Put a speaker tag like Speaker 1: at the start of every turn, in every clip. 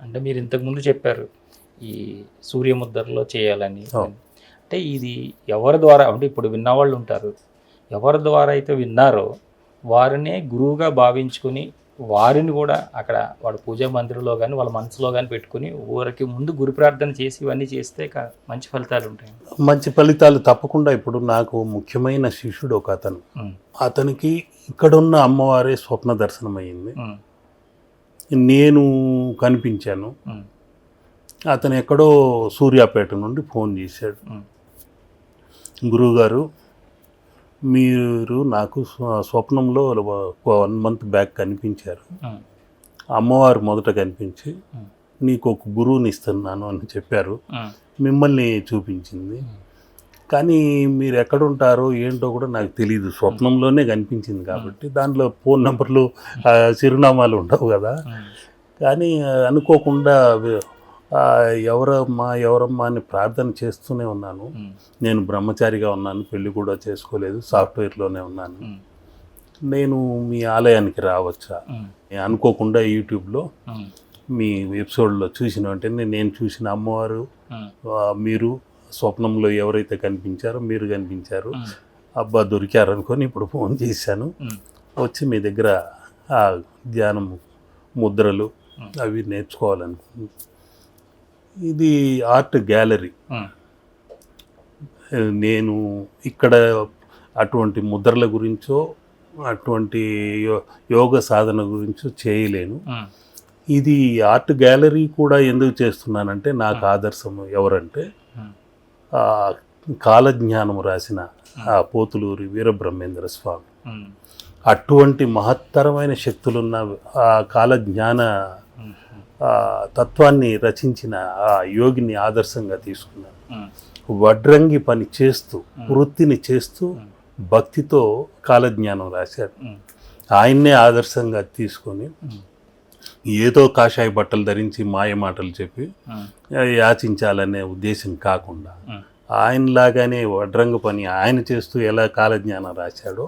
Speaker 1: అంటే మీరు ఇంతకుముందు చెప్పారు ఈ సూర్యముద్రలో చేయాలని. అంటే ఇది ఎవరి ద్వారా అంటే ఇప్పుడు విన్నవాళ్ళు ఉంటారు. ఎవరి ద్వారా అయితే విన్నారో వారినే గురువుగా భావించుకుని వారిని కూడా అక్కడ వాడు పూజా మందిరంలో కానీ వాళ్ళ మనసులో కానీ పెట్టుకుని ఊరికి ముందు గురు ప్రార్థన చేసి ఇవన్నీ చేస్తే మంచి ఫలితాలు ఉంటాయి.
Speaker 2: మంచి ఫలితాలు తప్పకుండా. ఇప్పుడు నాకు ముఖ్యమైన శిష్యుడు ఒక అతను, అతనికి ఇక్కడున్న అమ్మవారే స్వప్న దర్శనం అయ్యింది. నేను కనిపించాను. అతను ఎక్కడో సూర్యాపేట నుండి ఫోన్ చేశాడు, గురువుగారు మీరు నాకు స్వప్నంలో 1 month బ్యాక్ కనిపించారు. అమ్మవారు మొదట కనిపించి నీకు ఒక గురువుని ఇస్తున్నాను అని చెప్పారు. మిమ్మల్ని చూపించింది, కానీ మీరు ఎక్కడుంటారో ఏంటో కూడా నాకు తెలియదు. స్వప్నంలోనే కనిపించింది కాబట్టి దాంట్లో ఫోన్ నెంబర్లు చిరునామాలు ఉండవు కదా. కానీ అనుకోకుండా ఎవరమ్మా అని ప్రార్థన చేస్తూనే ఉన్నాను. నేను బ్రహ్మచారిగా ఉన్నాను, పెళ్ళి కూడా చేసుకోలేదు, సాఫ్ట్వేర్లోనే ఉన్నాను. నేను మీ ఆలయానికి రావచ్చా? అనుకోకుండా యూట్యూబ్లో మీ ఎపిసోడ్లో చూసిన వెంటనే నేను చూసిన అమ్మవారు మీరు స్వప్నంలో ఎవరైతే కనిపించారో మీరు కనిపించారు. అబ్బా దొరికారనుకొని ఇప్పుడు ఫోన్ చేశాను. వచ్చి మీ దగ్గర ఆ ధ్యానం ముద్రలు అవి నేర్చుకోవాలనుకుంటున్నాను. ఇది ఆర్ట్ గ్యాలరీ. నేను ఇక్కడ అటువంటి ముద్రల గురించో అటువంటి యోగ సాధన గురించో చేయలేను. ఇది ఆర్ట్ గ్యాలరీ కూడా ఎందుకు చేస్తున్నానంటే నాకు ఆదర్శం ఎవరంటే కాలజ్ఞానం రాసిన పోతులూరి వీరబ్రహ్మేంద్ర స్వామి. అటువంటి మహత్తరమైన శక్తులున్న ఆ కాలజ్ఞాన తత్వాన్ని రచించిన ఆ యోగిని ఆదర్శంగా తీసుకున్నాను. వడ్రంగి పని చేస్తూ వృత్తిని చేస్తూ భక్తితో కాలజ్ఞానం రాశాడు. ఆయన్నే ఆదర్శంగా తీసుకొని ఏదో కాషాయ బట్టలు ధరించి మాయ మాటలు చెప్పి యాచించాలనే ఉద్దేశం కాకుండా ఆయనలాగానే వడ్రంగ పని ఆయన చేస్తూ ఎలా కాలజ్ఞానం రాశాడో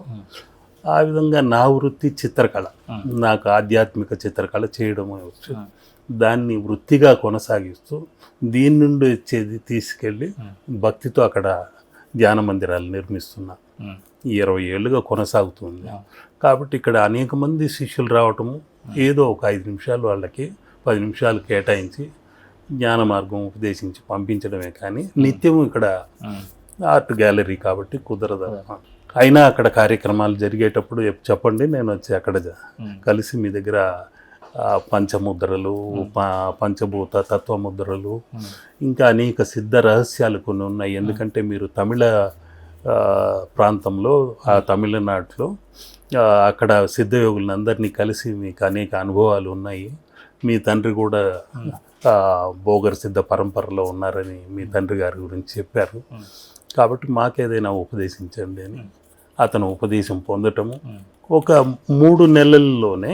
Speaker 2: ఆ విధంగా నా వృత్తి చిత్రకళ. నాకు ఆధ్యాత్మిక చిత్రకళ చేయడమే వచ్చు. దాన్ని వృత్తిగా కొనసాగిస్తూ దీని నుండి వచ్చేది తీసుకెళ్ళి భక్తితో అక్కడ ధ్యాన మందిరాలు నిర్మిస్తున్నా. 20 ఏళ్ళుగా కొనసాగుతుంది. కాబట్టి ఇక్కడ అనేక మంది శిష్యులు రావటము, ఏదో ఒక 5 నిమిషాలు వాళ్ళకి 10 నిమిషాలు కేటాయించి జ్ఞాన మార్గం ఉపదేశించి పంపించడమే కానీ నిత్యము ఇక్కడ ఆర్ట్ గ్యాలరీ కాబట్టి కుదరదు. అయినా అక్కడ కార్యక్రమాలు జరిగేటప్పుడు చెప్పండి, నేను వచ్చి అక్కడ కలిసి మీ దగ్గర పంచముద్రలు, పంచభూత తత్వముద్రలు, ఇంకా అనేక సిద్ధ రహస్యాలు కొన్ని ఉన్నాయి. ఎందుకంటే మీరు తమిళ ప్రాంతంలో తమిళనాడులో అక్కడ సిద్ధయోగులను అందరినీ కలిసి మీకు అనేక అనుభవాలు ఉన్నాయి. మీ తండ్రి కూడా భోగర్ సిద్ధ పరంపరలో ఉన్నారని మీ తండ్రి గారి గురించి చెప్పారు. కాబట్టి మాకేదైనా ఉపదేశించండి అని అతను ఉపదేశం పొందటము. ఒక 3 నెలల్లోనే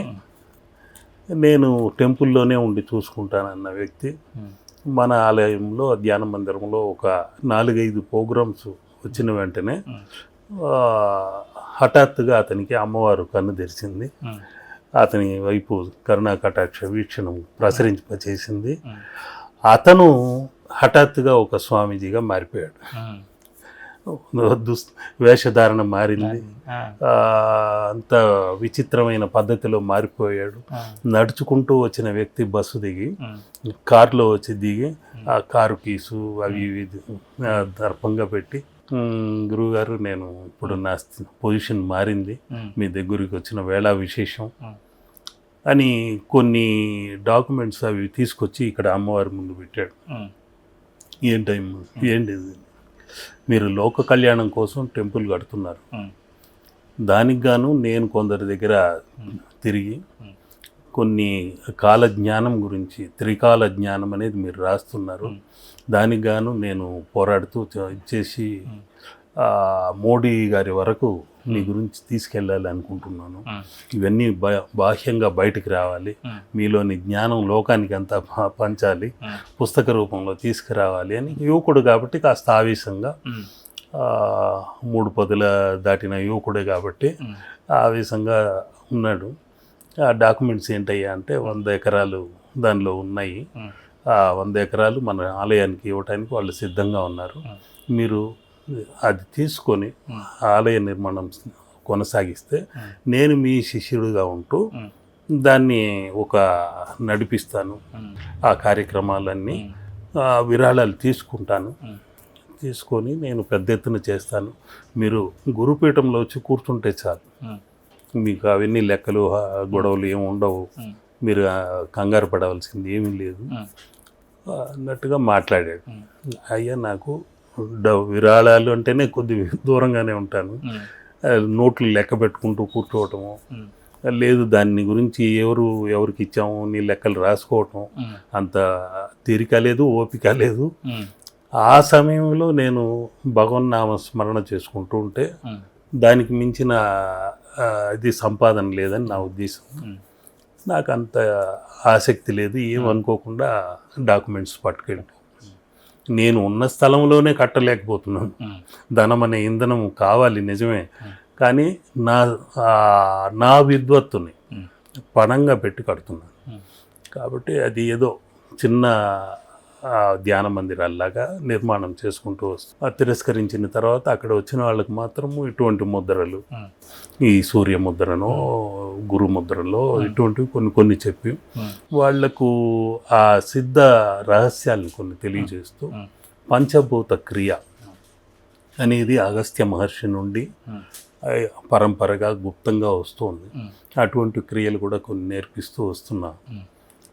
Speaker 2: నేను టెంపుల్లోనే ఉండి చూసుకుంటానన్న వ్యక్తి మన ఆలయంలో ధ్యాన మందిరంలో ఒక 4-5 ప్రోగ్రామ్స్ వచ్చిన వెంటనే హఠాత్తుగా అతనికి అమ్మవారు కన్ను తెరిచింది. అతని వైపు కరుణా కటాక్ష వీక్షణం ప్రసరింపచేసింది. అతను హఠాత్తుగా ఒక స్వామీజీగా మారిపోయాడు. వేషధారణ మారింది, అంత విచిత్రమైన పద్ధతిలో మారిపోయాడు. నడుచుకుంటూ వచ్చిన వ్యక్తి బస్సు దిగి కారులో వచ్చి దిగి ఆ కారు కీసు అవి ఇవి దర్పంగా పెట్టి, గురువుగారు నేను ఇప్పుడు నా పొజిషన్ మారింది, మీ దగ్గరికి వచ్చిన వేళ విశేషం అని కొన్ని డాక్యుమెంట్స్ అవి తీసుకొచ్చి ఇక్కడ అమ్మవారి ముందు పెట్టాడు. ఏంటి మీరు లోక కళ్యాణం కోసం టెంపుల్ కడుతున్నారు, దానికి గాను నేను కొందరి దగ్గర తిరిగి కొన్ని కాల జ్ఞానం గురించి, త్రికాల జ్ఞానం అనేది మీరు రాస్తున్నారు, దానికి గాను నేను పోరాడుతూ చేసి మోడీ గారి వరకు మీ గురించి తీసుకెళ్ళాలి అనుకుంటున్నాను. ఇవన్నీ బాహ్యంగా బయటికి రావాలి, మీలోని జ్ఞానం లోకానికి అంతా పంచాలి, పుస్తక రూపంలో తీసుకురావాలి అని. యువకుడు కాబట్టి కాస్త ఆవేశంగా, 3 పదుల దాటిన యువకుడే కాబట్టి ఆవేశంగా ఉన్నాడు. ఆ డాక్యుమెంట్స్ ఏంటయ్యా అంటే 100 ఎకరాలు దానిలో ఉన్నాయి. 100 ఎకరాలు మన ఆలయానికి ఇవ్వటానికి వాళ్ళు సిద్ధంగా ఉన్నారు. మీరు అది తీసుకొని ఆలయ నిర్మాణం కొనసాగిస్తే నేను మీ శిష్యుడిగా ఉంటూ దాన్ని ఒక నడిపిస్తాను. ఆ కార్యక్రమాలన్నీ విరాళాలు తీసుకుంటాను. తీసుకొని నేను పెద్ద ఎత్తున చేస్తాను. మీరు గురుపీఠంలో వచ్చి కూర్చుంటే చాలు, మీకు అవన్నీ లెక్కలు గొడవలు ఏమి ఉండవు, మీరు కంగారు పడవలసింది ఏమీ లేదు అన్నట్టుగా మాట్లాడాడు. అయ్యా నాకు విరాళాలు అంటేనే కొద్ది దూరంగానే ఉంటాను. నోట్లు లెక్క పెట్టుకుంటూ కూర్చోవటము లేదు, దాని గురించి ఎవరికి ఇచ్చాము నీ లెక్కలు రాసుకోవటం అంత తీరిక లేదు, ఓపిక లేదు. ఆ సమయంలో నేను భగవన్నామ స్మరణ చేసుకుంటూ ఉంటే దానికి మించిన ఇది సంపాదన లేదని నా ఉద్దేశం. నాకు అంత ఆసక్తి లేదు. ఏమనుకోకుండా డాక్యుమెంట్స్ పట్టుకెళ్ళి నేను ఉన్న స్థలంలోనే కట్టలేకపోతున్నాను. ధనం అనే ఇంధనం కావాలి నిజమే, కానీ నా విద్వత్తుని పణంగా పెట్టి కడుతున్నాను. కాబట్టి అది ఏదో చిన్న ధ్యాన మందిరాల్లాగా నిర్మాణం చేసుకుంటూ వస్తుంది. తిరస్కరించిన తర్వాత అక్కడ వచ్చిన వాళ్ళకి మాత్రము ఇటువంటి ముద్రలు, ఈ సూర్య ముద్రనో గురు ముద్రలో ఇటువంటివి కొన్ని చెప్పి వాళ్లకు ఆ సిద్ధ రహస్యాలను కొన్ని తెలియజేస్తూ పంచభూత క్రియ అనేది అగస్త్య మహర్షి నుండి పరంపరగా గుప్తంగా వస్తుంది. అటువంటి క్రియలు కూడా కొన్ని నేర్పిస్తూ వస్తున్నా.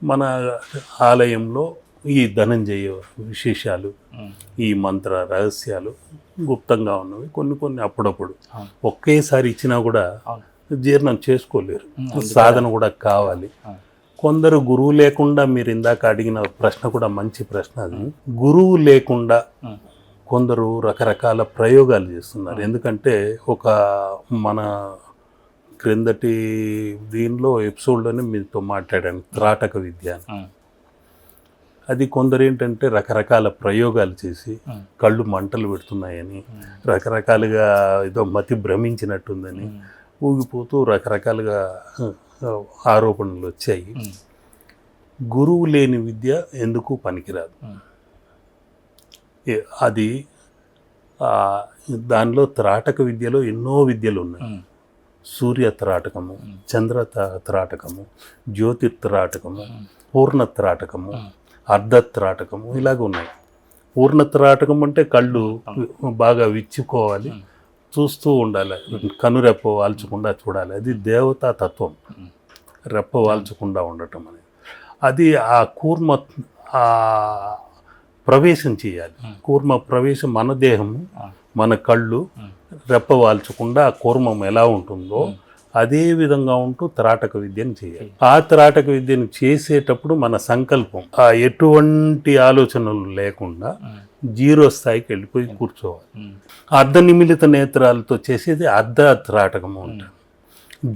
Speaker 2: మన ఆలయంలో ఈ ధనంజయ విశేషాలు, ఈ మంత్ర రహస్యాలు గుప్తంగా ఉన్నవి. కొన్ని అప్పుడప్పుడు ఒకేసారి ఇచ్చినా కూడా జీర్ణం చేసుకోలేరు, సాధన కూడా కావాలి. కొందరు గురువు లేకుండా, మీరు ఇందాక అడిగిన ప్రశ్న కూడా మంచి ప్రశ్న అది. గురువు లేకుండా కొందరు రకరకాల ప్రయోగాలు చేస్తున్నారు. ఎందుకంటే మన క్రిందటి దీనిలో ఎపిసోడ్లోనే మీతో మాట్లాడాను త్రాటక విద్య. అది కొందరు ఏంటంటే రకరకాల ప్రయోగాలు చేసి కళ్ళు మంటలు పెడుతున్నాయని, రకరకాలుగా ఏదో మతి భ్రమించినట్టుందని ఊగిపోతూ రకరకాలుగా ఆరోపణలు వచ్చాయి. గురువు లేని విద్య ఎందుకు పనికిరాదు. అది దానిలో త్రాటక విద్యలో ఎన్నో విద్యలు ఉన్నాయి. సూర్య త్రాటకము, చంద్ర త్రాటకము, జ్యోతి త్రాటకము, పూర్ణ త్రాటకము, అర్ధత్రాటకము, ఇలాగ ఉన్నాయి. పూర్ణత్రాటకం అంటే కళ్ళు బాగా విచ్చుకోవాలి, చూస్తూ ఉండాలి, కనురెప్ప వాల్చకుండా చూడాలి. అది దేవతా తత్వం, రెప్ప వాల్చకుండా ఉండటం అనేది. అది ఆ కూర్మ ప్రవేశం చేయాలి. కూర్మ ప్రవేశం మన దేహము, మన కళ్ళు రెప్ప వాల్చకుండా ఆ కూర్మం ఎలా ఉంటుందో అదే విధంగా ఉంటూ త్రాటక విద్యను చేయాలి. ఆ త్రాటక విద్యను చేసేటప్పుడు మన సంకల్పం ఎటువంటి ఆలోచనలు లేకుండా జీరో స్థాయికి వెళ్ళిపోయి కూర్చోవాలి. అర్ధ నిమిలిత నేత్రాలతో చేసేది అర్ధ త్రాటకము అంటారు.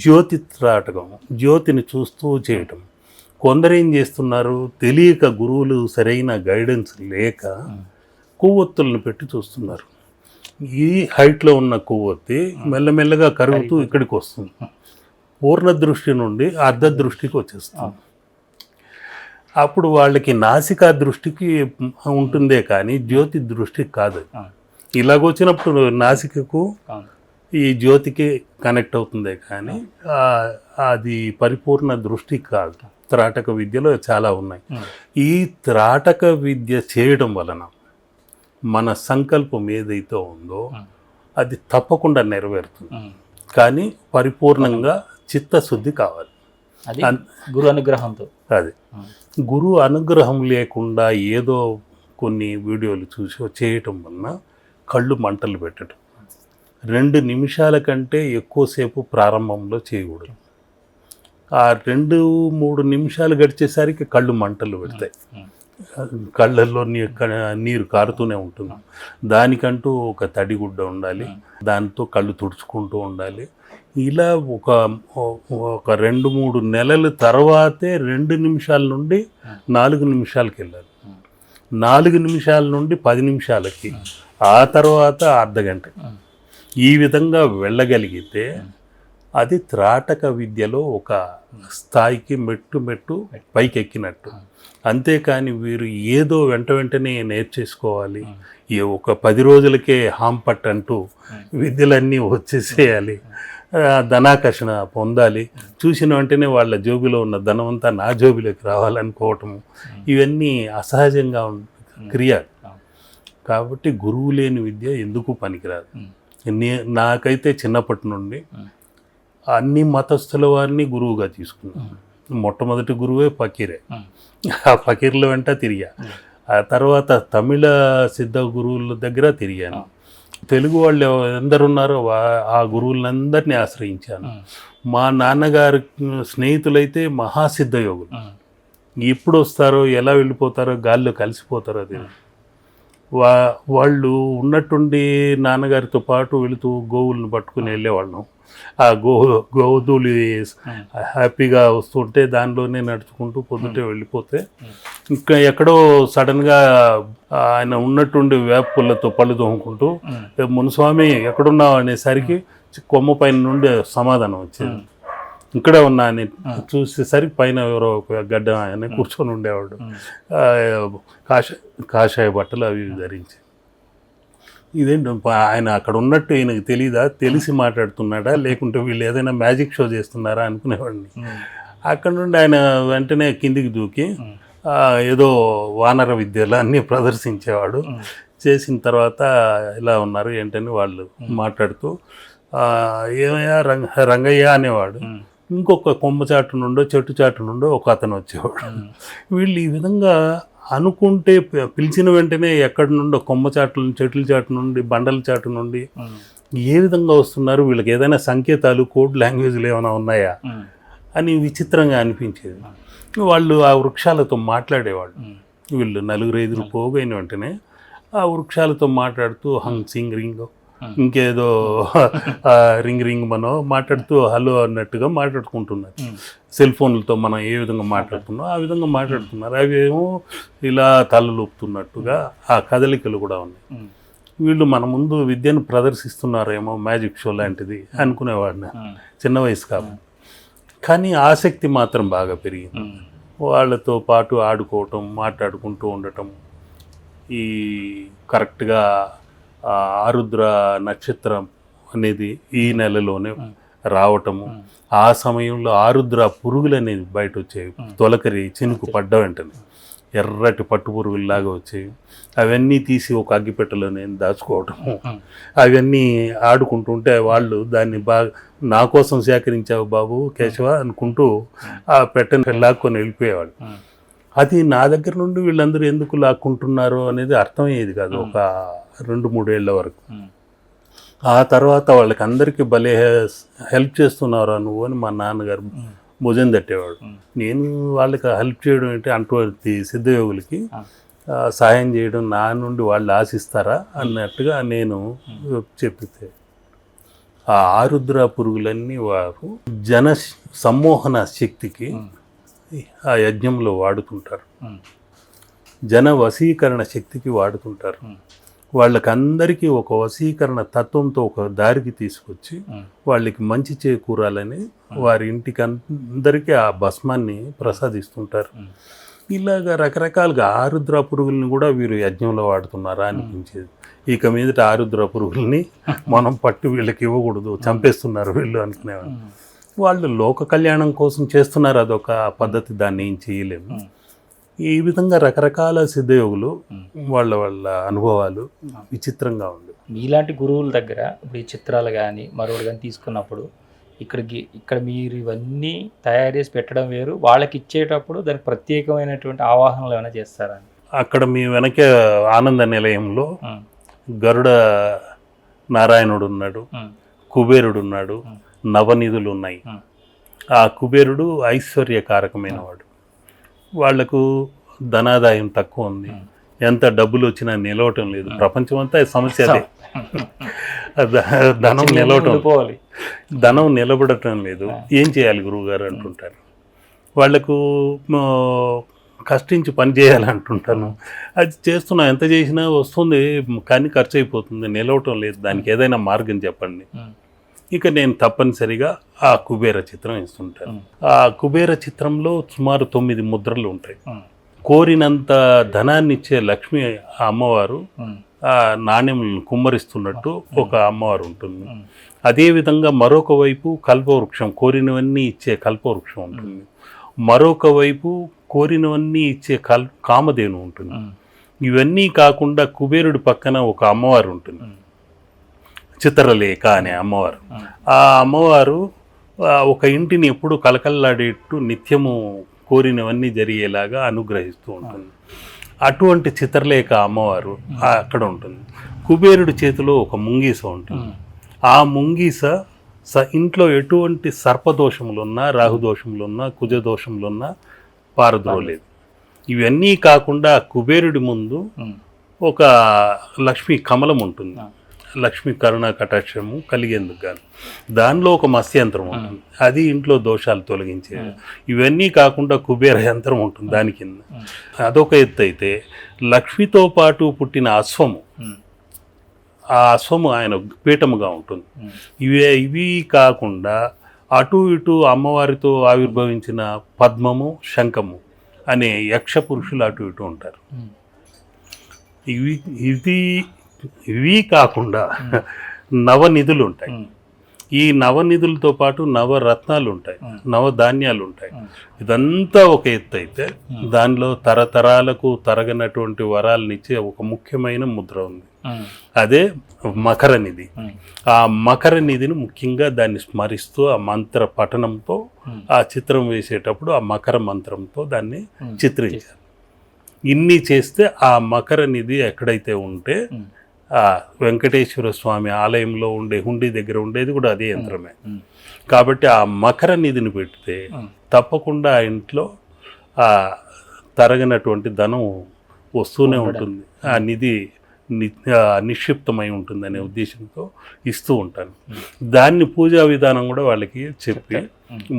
Speaker 2: జ్యోతి త్రాటకము, జ్యోతిని చూస్తూ చేయటం. కొందరు ఏం చేస్తున్నారు, తెలియక గురువులు సరైన గైడెన్స్ లేక కొవ్వొత్తులను పెట్టి చూస్తున్నారు. ఈ హైట్లో ఉన్న కొవ్వొత్తి మెల్లమెల్లగా కరుగుతూ ఇక్కడికి వస్తుంది. పూర్ణ దృష్టి నుండి అర్ధ దృష్టికి వచ్చేస్తుంది. అప్పుడు వాళ్ళకి నాసికా దృష్టికి ఉంటుందే కానీ జ్యోతి దృష్టికి కాదు. ఇలాగొచ్చినప్పుడు నాసికకు ఈ జ్యోతికి కనెక్ట్ అవుతుందే కానీ అది పరిపూర్ణ దృష్టి కాదు. త్రాటక విద్యలో చాలా ఉన్నాయి. ఈ త్రాటక విద్య చేయడం వలన మన సంకల్పం ఏదైతే ఉందో అది తప్పకుండా నెరవేరుతుంది. కానీ పరిపూర్ణంగా చిత్తశుద్ధి కావాలి.
Speaker 1: గురు అనుగ్రహంతో.
Speaker 2: అది గురు అనుగ్రహం లేకుండా ఏదో కొన్ని వీడియోలు చూసి చేయటం వలన కళ్ళు మంటలు పెట్టడం. 2 నిమిషాల కంటే ఎక్కువసేపు ప్రారంభంలో చేయకూడదు. ఆ 2-3 నిమిషాలు గడిచేసరికి కళ్ళు మంటలు పెడతాయి, కళ్ళల్లో నీరు కారుతూనే ఉంటుంది. దానికంటూ ఒక తడిగుడ్డ ఉండాలి, దాంతో కళ్ళు తుడుచుకుంటూ ఉండాలి. ఇలా ఒక 2-3 నెలల తర్వాతే 2 నిమిషాల నుండి 4 నిమిషాలకి వెళ్ళాలి. 4 నిమిషాల నుండి 10 నిమిషాలకి, ఆ తర్వాత అర్ధగంట. ఈ విధంగా వెళ్ళగలిగితే అది త్రాటక విద్యలో ఒక స్థాయికి మెట్టు పైకి ఎక్కినట్టు. అంతేకాని వీరు ఏదో వెంటనే నేర్చేసుకోవాలి, ఒక 10 రోజులకే హాంపట్ అంటూ విద్యలన్నీ వచ్చేసేయాలి, ధనాకర్షణ పొందాలి, చూసిన వెంటనే వాళ్ళ జోబిలో ఉన్న ధనం అంతా నా జోబిలోకి రావాలనుకోవటము, ఇవన్నీ అసహజంగా క్రియ. కాబట్టి గురువు లేని విద్య ఎందుకు పనికిరాదు. నాకైతే చిన్నప్పటి నుండి అన్ని మతస్థుల వారిని గురువుగా తీసుకున్నాను. మొట్టమొదటి గురువే ఫకీరే. ఆ ఫకీర్ల వెంట తిరిగా. ఆ తర్వాత తమిళ సిద్ధ గురువుల దగ్గర తిరిగాను. తెలుగు వాళ్ళు ఎందరున్నారో ఆ గురువులందరినీ ఆశ్రయించాను. మా నాన్నగారి స్నేహితులైతే మహాసిద్ధ యోగులు. ఎప్పుడు వస్తారో ఎలా వెళ్ళిపోతారో గాల్లో కలిసిపోతారో అది. వాళ్ళు ఉన్నట్టుండి నాన్నగారితో పాటు వెళుతూ గోవులను పట్టుకుని వెళ్ళేవాళ్ళం. ఆ గోధులు హ్యాపీగా వస్తుంటే దానిలోనే నడుచుకుంటూ పొద్దుటే వెళ్ళిపోతే ఇంకా ఎక్కడో సడన్గా ఆయన ఉన్నట్టుండి వేప పుల్లతో పళ్ళు తోముకుంటూ మునుస్వామి ఎక్కడున్నావు అనేసరికి కొమ్మ పైన నుండి సమాధానం వచ్చేది. ఇక్కడే ఉన్నా అని చూసేసరికి పైన ఎవరో ఒక గడ్డ ఆయన కూర్చొని ఉండేవాడు, కాషాయ బట్టలు అవి ధరించి. ఇదేంటి ఆయన అక్కడ ఉన్నట్టు ఈయనకు తెలీదా, తెలిసి మాట్లాడుతున్నాడా లేకుంటే వీళ్ళు ఏదైనా మ్యాజిక్ షో చేస్తున్నారా అనుకునేవాడిని. అక్కడ నుండి ఆయన వెంటనే కిందికి దూకి ఏదో వానర విద్యలు అన్నీ ప్రదర్శించేవాడు. చేసిన తర్వాత ఇలా ఉన్నారు ఏంటని వాళ్ళు మాట్లాడుతూ ఏమయ్యా రంగయ్య అనేవాడు. ఇంకొక కొమ్మ చాటు నుండో చెట్టు చాటు నుండో ఒక అతను వచ్చేవాడు. వీళ్ళు ఈ విధంగా అనుకుంటే పిలిచిన వెంటనే ఎక్కడి నుండో కొమ్మ చాటు నుండి, చెట్ల చాటు నుండి, బండల చాటు నుండి ఏ విధంగా వస్తున్నారు, వీళ్ళకి ఏదైనా సంకేతాలు, కోడ్ లాంగ్వేజ్లు ఏమైనా ఉన్నాయా అని విచిత్రంగా అనిపించేది. వాళ్ళు ఆ వృక్షాలతో మాట్లాడేవాళ్ళు. వీళ్ళు 4-5 పోగైన వెంటనే ఆ వృక్షాలతో మాట్లాడుతూ హంగ్ సింగ్ రింగ్ ఇంకేదో రింగ్ మనో మాట్లాడుతూ హలో అన్నట్టుగా మాట్లాడుకుంటున్నారు. సెల్ ఫోన్లతో మనం ఏ విధంగా మాట్లాడుతున్నాం ఆ విధంగా మాట్లాడుతున్నారు. అవి ఏమో ఇలా తలలూపుతున్నట్టుగా ఆ కదలికలు కూడా ఉన్నాయి. వీళ్ళు మన ముందు విద్యను ప్రదర్శిస్తున్నారేమో, మ్యాజిక్ షో లాంటిది అనుకునేవాడిని చిన్న వయసు కాబట్టి. కానీ ఆసక్తి మాత్రం బాగా పెరిగింది. వాళ్ళతో పాటు ఆడుకోవటం, మాట్లాడుకుంటూ ఉండటం, ఈ కరెక్ట్గా ఆరుద్ర నక్షత్రం అనేది ఈ నెలలోనే రావటము, ఆ సమయంలో ఆరుద్ర పురుగులు అనేది బయట వచ్చేవి. తొలకరి చినుకు పడ్డ వెంటనే ఎర్రటి పట్టు పురుగుల్లాగా వచ్చేవి. అవన్నీ తీసి ఒక అగ్గిపెట్టెలో నేను దాచుకోవటము, అవన్నీ ఆడుకుంటుంటే వాళ్ళు దాన్ని బాగా నా కోసం సేకరించావు బాబు కేశవ అనుకుంటూ ఆ పెట్టెని లాక్కొని వెళ్ళిపోయేవాళ్ళు. అది నా దగ్గర నుండి వీళ్ళందరూ ఎందుకు లాక్కుంటున్నారో అనేది అర్థమయ్యేది కాదు ఒక 2-3 ఏళ్ల వరకు. ఆ తర్వాత వాళ్ళకి అందరికీ భలే హెల్ప్ చేస్తున్నారా నువ్వు అని మా నాన్నగారు భుజం తట్టేవాడు. నేను వాళ్ళకి హెల్ప్ చేయడం ఏంటి, అటువంటి సిద్ధయోగులకి సహాయం చేయడం నా నుండి వాళ్ళు ఆశిస్తారా అన్నట్టుగా నేను చెప్పితే, ఆ ఆరుద్ర పురుగులన్నీ వారు జన సమ్మోహన శక్తికి ఆ యజ్ఞంలో వాడుతుంటారు, జన వశీకరణ శక్తికి వాడుతుంటారు. వాళ్ళకందరికీ ఒక వశీకరణ తత్వంతో ఒక దారికి తీసుకొచ్చి వాళ్ళకి మంచి చేకూరాలని వారి ఇంటికి అందరికీ ఆ భస్మాన్ని ప్రసాదిస్తుంటారు. ఇలాగా రకరకాలుగా ఆరుద్ర పురుగుల్ని కూడా వీరు యజ్ఞంలో వాడుతున్నారా అనిపించేది. ఇక మీదట ఆరుద్ర పురుగుల్ని మనం పట్టు వీళ్ళకి ఇవ్వకూడదు, చంపేస్తున్నారు వీళ్ళు అనుకునేవాళ్ళు. వాళ్ళు లోక కళ్యాణం కోసం చేస్తున్నారు, అదొక పద్ధతి, దాన్ని ఏం చేయలేము. ఈ విధంగా రకరకాల సిద్ధయోగులు వాళ్ళ అనుభవాలు విచిత్రంగా ఉంది.
Speaker 1: మీలాంటి గురువుల దగ్గర ఇప్పుడు ఈ చిత్రాలు కానీ మరొకటి కానీ తీసుకున్నప్పుడు ఇక్కడ మీరు ఇవన్నీ తయారు చేసి పెట్టడం వేరు, వాళ్ళకి ఇచ్చేటప్పుడు దానికి ప్రత్యేకమైనటువంటి ఆవాహనలు ఏమైనా చేస్తారా?
Speaker 2: అక్కడ మీ వెనకే ఆనంద నిలయంలో గరుడ నారాయణుడు ఉన్నాడు, కుబేరుడు ఉన్నాడు, నవనిధులు ఉన్నాయి. ఆ కుబేరుడు ఐశ్వర్యకారకమైన వాడు. వాళ్లకు ధనాదాయం తక్కువ ఉంది, ఎంత డబ్బులు వచ్చినా నిలవటం లేదు. ప్రపంచం అంతా సమస్య అదే, ధనం నిలబడటం లేదు. ఏం చేయాలి గురువుగారు అంటుంటారు. వాళ్లకు కష్టించి పని చేయాలంటుంటాను, అది చేస్తున్నా, ఎంత చేసినా వస్తుంది కానీ ఖర్చు అయిపోతుంది, నిలవటం లేదు, దానికి ఏదైనా మార్గం చెప్పండి. ఇక నేను తప్పనిసరిగా ఆ కుబేర చిత్రం ఇస్తుంటాను. ఆ కుబేర చిత్రంలో సుమారు 9 ముద్రలు ఉంటాయి. కోరినంత ధనాన్ని ఇచ్చే లక్ష్మి అమ్మవారు ఆ నాణ్యములను కుమ్మరిస్తున్నట్టు ఒక అమ్మవారు ఉంటుంది. అదేవిధంగా మరొక వైపు కల్పవృక్షం, కోరినవన్నీ ఇచ్చే కల్పవృక్షం ఉంటుంది. మరొక వైపు కోరినవన్నీ ఇచ్చే కామధేను ఉంటుంది. ఇవన్నీ కాకుండా కుబేరుడి పక్కన ఒక అమ్మవారు ఉంటుంది, చిత్రలేఖ అనే అమ్మవారు. ఆ అమ్మవారు ఒక ఇంటిని ఎప్పుడు కలకల్లాడేట్టు నిత్యము కోరినవన్నీ జరిగేలాగా అనుగ్రహిస్తూ ఉంటుంది. అటువంటి చిత్రలేఖ అమ్మవారు అక్కడ ఉంటుంది. కుబేరుడి చేతిలో ఒక ముంగీస ఉంటుంది. ఆ ముంగీస ఇంట్లో ఎటువంటి సర్పదోషములున్నా, రాహుదోషములున్నా, కుజదోషములున్నా పారద్రోలేదు. ఇవన్నీ కాకుండా కుబేరుడి ముందు ఒక లక్ష్మీ కమలం ఉంటుంది, లక్ష్మీ కరుణా కటాక్షము కలిగేందుకు గాను. దానిలో ఒక మత్స్యంత్రం ఉంటుంది, అది ఇంట్లో దోషాలు తొలగించేది. ఇవన్నీ కాకుండా కుబేర యంత్రం ఉంటుంది దాని కింద. అదొక ఎత్తు అయితే, లక్ష్మితో పాటు పుట్టిన అశ్వము, ఆ అశ్వము ఆయన పీఠముగా ఉంటుంది. ఇవి కాకుండా అటు ఇటు అమ్మవారితో ఆవిర్భవించిన పద్మము, శంఖము అనే యక్ష పురుషులు అటు ఇటు ఉంటారు. ఇవి కాకుండా నవనిధులు ఉంటాయి. ఈ నవనిధులతో పాటు నవరత్నాలు ఉంటాయి, నవధాన్యాలు ఉంటాయి. ఇదంతా ఒక ఎత్తు అయితే, దానిలో తరతరాలకు తరగనటువంటి వరాలనిచ్చే ఒక ముఖ్యమైన ముద్ర ఉంది, అదే మకర నిధి. ఆ మకర నిధిని ముఖ్యంగా దాన్ని స్మరిస్తూ ఆ మంత్ర పఠనంతో ఆ చిత్రం వేసేటప్పుడు ఆ మకర మంత్రంతో దాన్ని చిత్రించారు. ఇన్ని చేస్తే ఆ మకర నిధి ఎక్కడైతే ఉంటే ఆ వెంకటేశ్వర స్వామి ఆలయంలో ఉండే హుండీ దగ్గర ఉండేది కూడా అదే యంత్రమే. కాబట్టి ఆ మకర నిధిని పెడితే తప్పకుండా ఆ ఇంట్లో ఆ తరగనటువంటి ధనం వస్తూనే ఉంటుంది, ఆ నిధి నిక్షిప్తమై ఉంటుందనే ఉద్దేశంతో ఇస్తూ ఉంటాను. దాన్ని పూజా విధానం కూడా వాళ్ళకి చెప్పి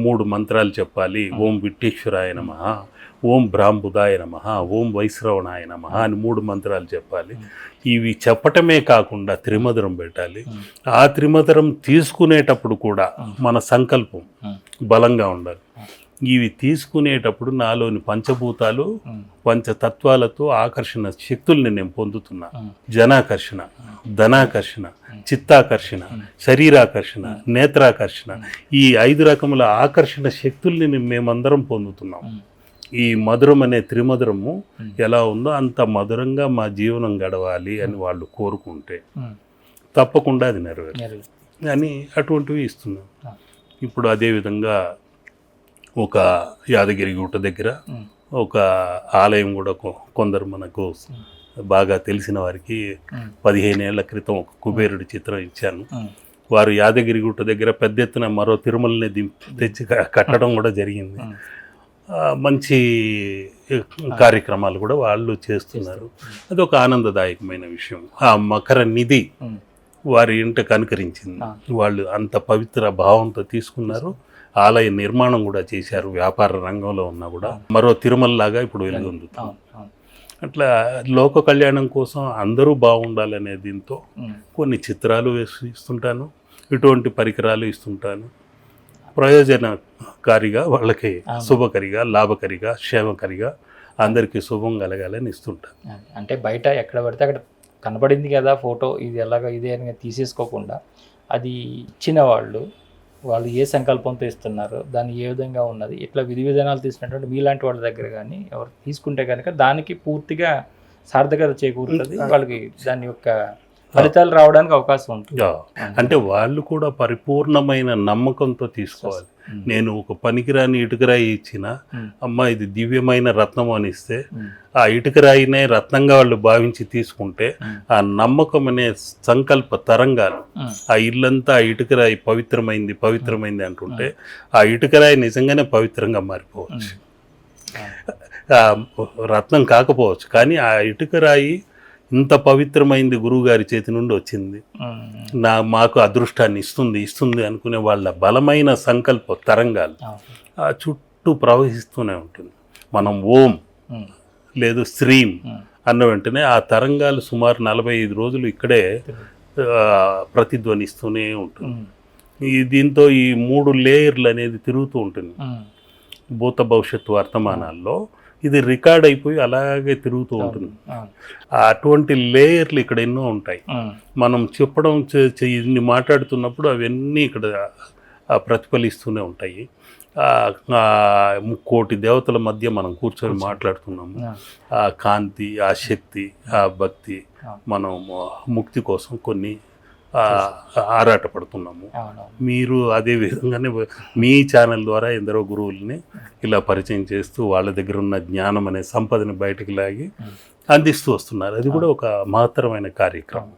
Speaker 2: 3 మంత్రాలు చెప్పాలి. ఓం విట్టేశ్వరాయ నమః, ఓం బ్రాహ్ముదాయ నమః, ఓం వైశ్రవణాయ నమః అని 3 మంత్రాలు చెప్పాలి. ఇవి చెప్పటమే కాకుండా త్రిమధురం పెట్టాలి. ఆ త్రిమధురం తీసుకునేటప్పుడు కూడా మన సంకల్పం బలంగా ఉండాలి. ఇవి తీసుకునేటప్పుడు నాలోని పంచభూతాలు, పంచతత్వాలతో ఆకర్షణ శక్తుల్ని నేను పొందుతున్నా. జనాకర్షణ, ధనాకర్షణ, చిత్తాకర్షణ, శరీరాకర్షణ, నేత్రాకర్షణ, ఈ 5 రకముల ఆకర్షణ శక్తుల్ని మేమందరం పొందుతున్నాం. ఈ మధురం అనే త్రిమధురము ఎలా ఉందో అంత మధురంగా మా జీవనం గడవాలి అని వాళ్ళు కోరుకుంటే తప్పకుండా అది నెరవేరు అని అటువంటివి ఇస్తున్నాం. ఇప్పుడు అదేవిధంగా ఒక యాదగిరి గుట్ట దగ్గర ఒక ఆలయం కూడా కొందరు మనకు బాగా తెలిసిన వారికి 15 ఏళ్ల క్రితం ఒక కుబేరుడి చిత్రం ఇచ్చాను. వారు యాదగిరి గుట్ట దగ్గర పెద్ద ఎత్తున మరో తిరుమలని తెచ్చి కట్టడం కూడా జరిగింది. మంచి కార్యక్రమాలు కూడా వాళ్ళు చేస్తున్నారు. అదొక ఆనందదాయకమైన విషయం. ఆ మకర నిధి వారి ఇంట కనుకరించింది. వాళ్ళు అంత పవిత్ర భావంతో తీసుకున్నారు. ఆలయ నిర్మాణం కూడా చేశారు. వ్యాపార రంగంలో ఉన్నా కూడా మరో తిరుమలలాగా ఇప్పుడు వెలుగొందుతుంది. అట్లా లోక కళ్యాణం కోసం అందరూ బాగుండాలనే దీంతో కొన్ని చిత్రాలు ఇస్తుంటాను, ఇటువంటి పరికరాలు ఇస్తుంటాను. ప్రయోజనకారిగా, వాళ్ళకి శుభకరిగా, లాభకరిగా, క్షేమకరిగా అందరికీ శుభం కలగాలని ఇస్తుంటాను.
Speaker 1: అంటే బయట ఎక్కడ పడితే అక్కడ కనపడింది కదా ఫోటో, ఇది ఎలాగ ఇదే అని తీసేసుకోకుండా అది ఇచ్చిన వాళ్ళు ఏ సంకల్పంతో ఇస్తున్నారు, దాన్ని ఏ విధంగా ఉన్నది, ఇట్లా విధి విధానాలు తీసుకున్నటువంటి మీలాంటి వాళ్ళ దగ్గర కానీ ఎవరు తీసుకుంటే కనుక దానికి పూర్తిగా సార్థకత చేకూరుతుంది, వాళ్ళకి దాని యొక్క ఫలితాలు రావడానికి అవకాశం ఉంటుంది.
Speaker 2: అంటే వాళ్ళు కూడా పరిపూర్ణమైన నమ్మకంతో తీసుకోవాలి. నేను ఒక పనికిరాని ఇటుకరాయి ఇచ్చిన అమ్మ ఇది దివ్యమైన రత్నం అని ఇస్తే ఆ ఇటుకరాయినే రత్నంగా వాళ్ళు భావించి తీసుకుంటే ఆ నమ్మకం అనే సంకల్ప తరంగాలు ఆ ఇల్లంతా ఆ ఇటుకరాయి పవిత్రమైంది అంటుంటే ఆ ఇటుకరాయి నిజంగానే పవిత్రంగా మారిపోవచ్చు. రత్నం కాకపోవచ్చు, కానీ ఆ ఇటుకరాయి ఇంత పవిత్రమైంది గురువుగారి చేతి నుండి వచ్చింది, మాకు అదృష్టాన్ని ఇస్తుంది అనుకునే వాళ్ళ బలమైన సంకల్ప తరంగాలు ఆ చుట్టూ ప్రవహిస్తూనే ఉంటుంది. మనం ఓం లేదు శ్రీం అన్న వెంటనే ఆ తరంగాలు సుమారు 45 రోజులు ఇక్కడే ప్రతిధ్వనిస్తూనే ఉంటుంది. దీంతో ఈ 3 లేయర్లు అనేది తిరుగుతూ ఉంటుంది. భూత భవిష్యత్తు వర్తమానాల్లో ఇది రికార్డ్ అయిపోయి అలాగే తిరుగుతూ ఉంటుంది. అటువంటి లేయర్లు ఇక్కడ ఎన్నో ఉంటాయి. మనం చెప్పడం ఇన్ని మాట్లాడుతున్నప్పుడు అవన్నీ ఇక్కడ ప్రతిఫలిస్తూనే ఉంటాయి. 3 కోటి దేవతల మధ్య మనం కూర్చొని మాట్లాడుతున్నాము. ఆ కాంతి, ఆ శక్తి, ఆ భక్తి, మనం ముక్తి కోసం కొన్ని ఆరాటపడుతున్నాము. మీరు అదే విధంగానే మీ ఛానల్ ద్వారా ఎందరో గురువుల్ని ఇలా పరిచయం చేస్తూ వాళ్ళ దగ్గర ఉన్న జ్ఞానం అనే సంపదని బయటకు లాగి అందిస్తూ వస్తున్నారు. అది కూడా ఒక మహత్తరమైన కార్యక్రమం.